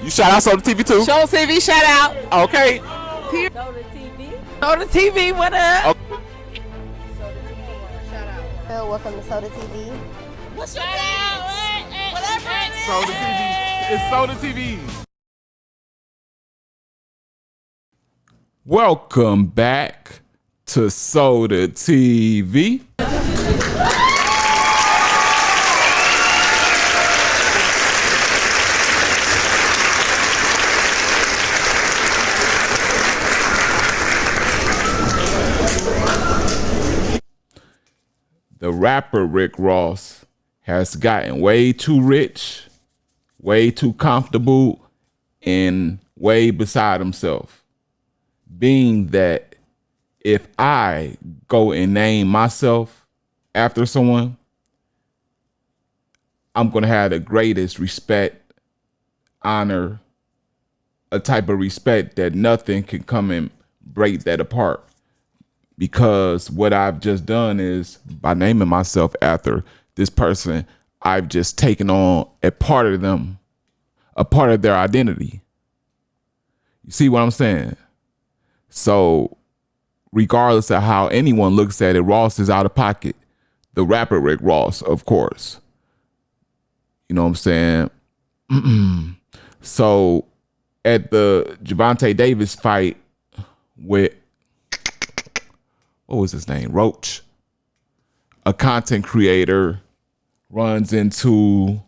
You shout out Soda TV too? Show TV shout out. Okay. Soda TV. Soda TV, what up? Okay. Soda TV. Shout out. Welcome to Soda TV. What's your name? Whatever it is. Soda TV. It's Soda TV. Welcome back to Soda TV. The rapper Rick Ross has gotten way too rich, way too comfortable, and way beside himself. Being that if I go and name myself after someone, I'm going to have the greatest respect, honor, a type of respect that nothing can come and break that apart. Because what I've just done is, by naming myself after this person, I've just taken on a part of them, a part of their identity. You see what I'm saying? So regardless of how anyone looks at it, Ross is out of pocket. The rapper Rick Ross, of course. You know what I'm saying? So at the Gervonta Davis fight with, what was his name? Roach. A content creator runs into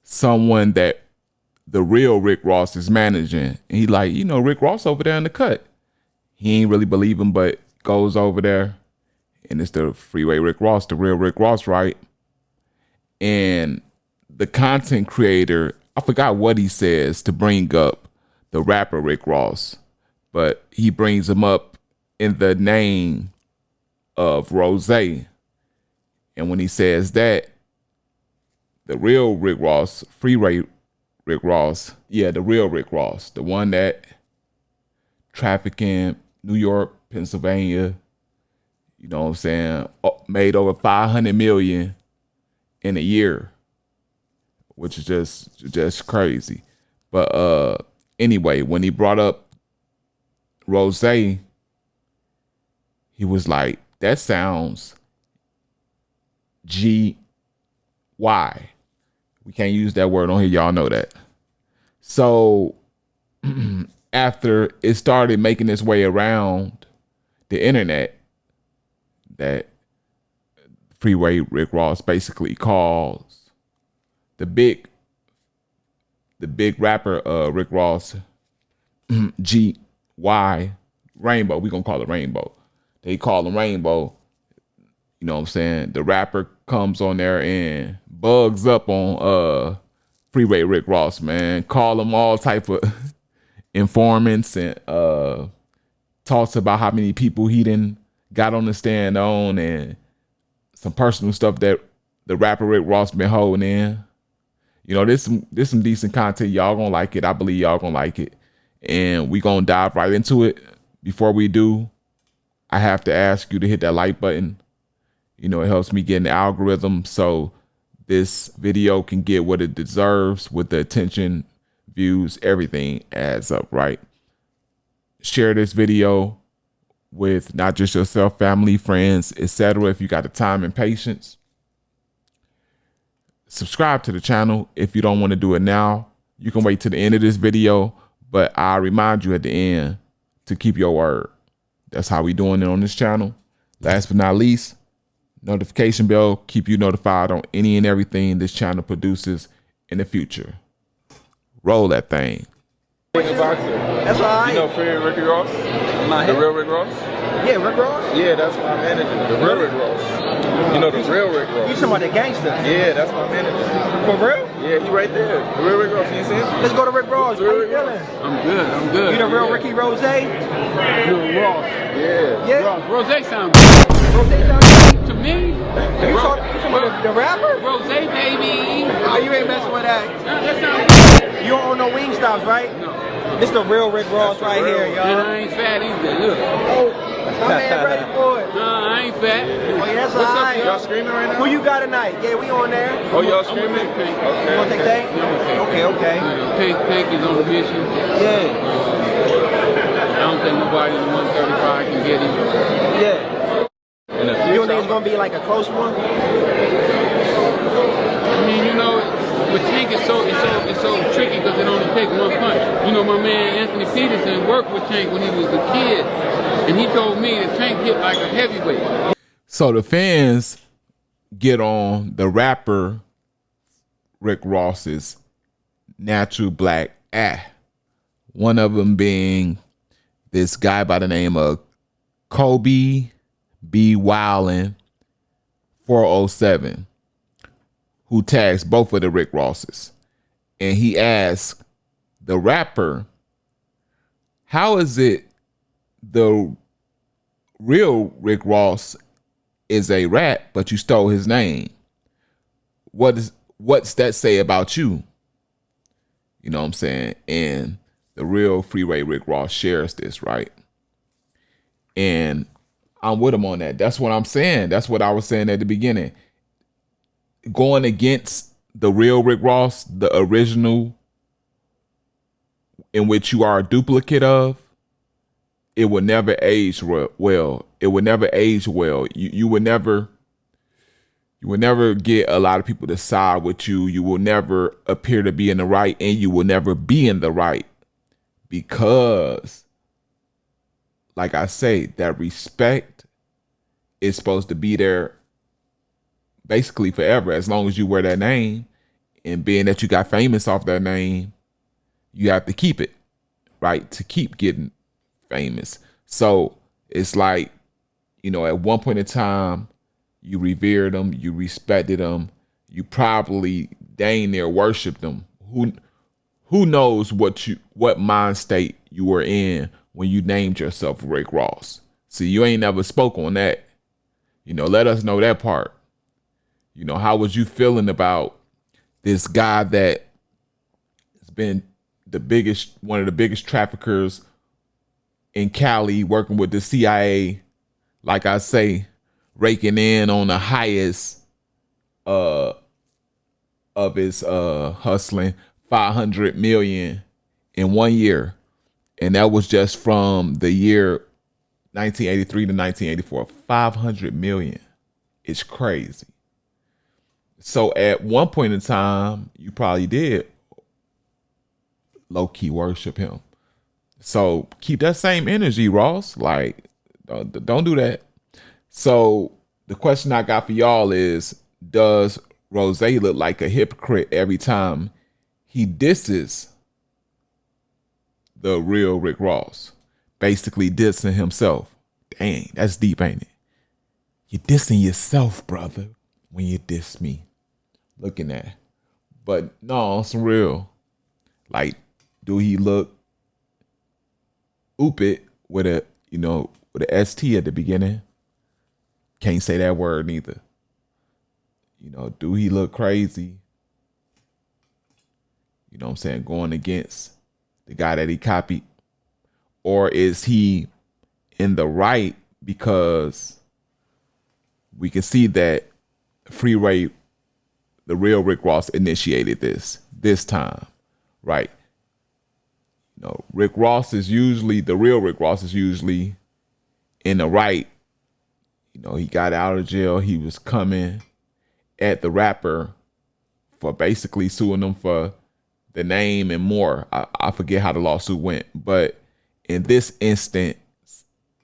someone that the real Rick Ross is managing. And he like, you know, Rick Ross over there in the cut. He ain't really believe him, but goes over there. And it's the Freeway Rick Ross, the real Rick Ross, right? And the content creator, I forgot what he says to bring up the rapper Rick Ross, but he brings him up in the name of Rozay. And when he says that, the real Rick Ross, Freeway Rick Ross, yeah, the real Rick Ross, the one that trafficked in New York, Pennsylvania, you know what I'm saying, made over 500 million in a year, which is just crazy. But anyway, when he brought up Rozay, he was like, that sounds G-Y. We can't use that word on here. Y'all know that. So after it started making its way around the internet, that Freeway Rick Ross basically calls the big rapper Rick Ross G-Y, Rainbow. We're going to call it Rainbow. They call him Rainbow. You know what I'm saying? The rapper comes on there and bugs up on Freeway Rick Ross, man. Call him all type of informants and talks about how many people he done got on the stand on and some personal stuff that the rapper Rick Ross been holding in. You know, there's some decent content. Y'all gonna like it. I believe y'all gonna like it. And we gonna dive right into it. Before we do, I have to ask you to hit that like button. You know, it helps me get in the algorithm so this video can get what it deserves with the attention, views, everything adds up, right? Share this video with not just yourself, family, friends, etc. if you got the time and patience. Subscribe to the channel if you don't want to do it now. You can wait to the end of this video, but I remind you at the end to keep your word. That's how we doing it on this channel. Last but not least, notification bell, keep you notified on any and everything this channel produces in the future. Roll that thing. That's all right. You know Freeway Rick Ross? The real Rick Ross? Yeah, Rick Ross? Yeah, that's my manager. The real Rick Ross. You know the real Rick Ross? You talking about the gangster? Yeah, that's my manager. For real? Yeah, he right there. The real Rick Ross. You see him? Let's go to Rick Ross. How you feeling? I'm good. You the real Ricky Rozay? You Ross. Yeah. Yeah? Rozay sound good. Rozay sound good? To me. You talking about the rapper? Rozay, baby. Oh, you ain't messing with that. That sounds good. You don't own no Wingstops, right? No. This the real Rick Ross right here, And y'all. I ain't fat either. Look. Oh, My man ready for it. Nah, I ain't fat. Oh, yeah, that's all What's up? right. Y'all screaming right now? Who you got tonight? Yeah, we on there. Oh, y'all screaming? I'm gonna take Tank. You want to take Tank? Okay. Tank is on a mission. Yeah. I don't think nobody in 135 can get him. Yeah. In the You future, don't think it's going to be like a close one? I mean, you know, but Tank is so tricky because it only takes one punch. You know, my man Anthony Peterson worked with Tank when he was a kid, and he told me that Tank hit like a heavyweight. So the fans get on the rapper Rick Ross's natural black one of them being this guy by the name of Kobe B. Wildin 407, who tags both of the Rick Rosses. And he asked the rapper, how is it the real Rick Ross is a rat, but you stole his name? What's that say about you? You know what I'm saying? And the real Freeway Rick Ross shares this, right? And I'm with him on that. That's what I'm saying. That's what I was saying at the beginning. Going against the real Rick Ross, the original, in which you are a duplicate of, it would never age well. It would never age well. You would never get a lot of people to side with you. You will never appear to be in the right, and you will never be in the right, because, like I say, that respect is supposed to be there basically forever, as long as you wear that name. And being that you got famous off that name, you have to keep it, right? To keep getting famous. So it's like, you know, at one point in time, you revered them, you respected them, you probably dang near worshiped them. Who knows what mind state you were in when you named yourself Rick Ross? See, you ain't never spoke on that. You know, let us know that part. You know, how was you feeling about this guy that has been one of the biggest traffickers in Cali, working with the CIA, like I say, raking in on the highest of his hustling, 500 million in 1 year. And that was just from the year 1983 to 1984. 500 million. It's crazy. So at one point in time, you probably did low-key worship him. So keep that same energy, Ross. Like, don't do that. So the question I got for y'all is, does Rozay look like a hypocrite every time he disses the real Rick Ross? Basically dissing himself. Dang, that's deep, ain't it? You're dissing yourself, brother, when you diss me. Looking at. But no, on some real. Like, do he look oopit with a ST at the beginning? Can't say that word neither. You know, do he look crazy? You know what I'm saying? Going against the guy that he copied? Or is he in the right because we can see that Freeway, the real Rick Ross, initiated this time, right? You know, the real Rick Ross is usually in the right. You know, he got out of jail. He was coming at the rapper for basically suing them for the name and more. I forget how the lawsuit went, but in this instance,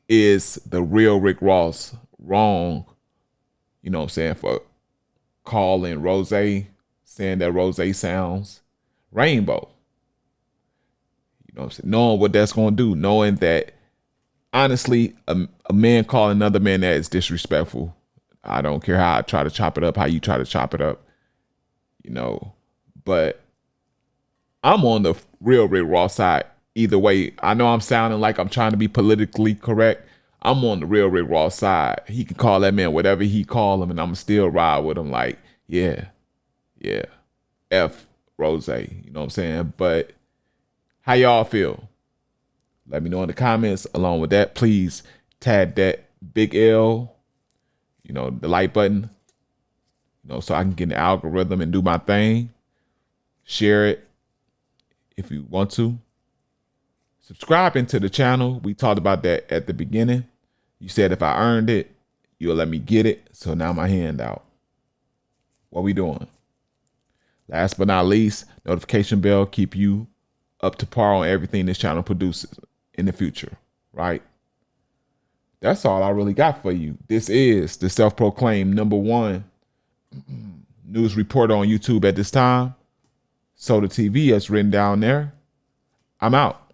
is the real Rick Ross wrong? You know what I'm saying, for calling Rozay, saying that Rozay sounds rainbow. You know what I'm saying? Knowing what that's going to do, knowing that, honestly, a man calling another man that is disrespectful. I don't care how I try to chop it up, how you try to chop it up, you know. But I'm on the real Rick Ross side either way. I know I'm sounding like I'm trying to be politically correct. I'm on the real Rick Ross side. He can call that man whatever he call him, and I'm still ride with him like, yeah, F Rozay. You know what I'm saying? But how y'all feel? Let me know in the comments. Along with that, please tap that big L, the like button, so I can get in the algorithm and do my thing. Share it if you want to. Subscribing to the channel. We talked about that at the beginning. You said if I earned it, you'll let me get it. So now my hand out. What we doing? Last but not least, notification bell, keep you up to par on everything this channel produces in the future, right? That's all I really got for you. This is the self-proclaimed #1 news reporter on YouTube at this time. So the TV is written down there. I'm out.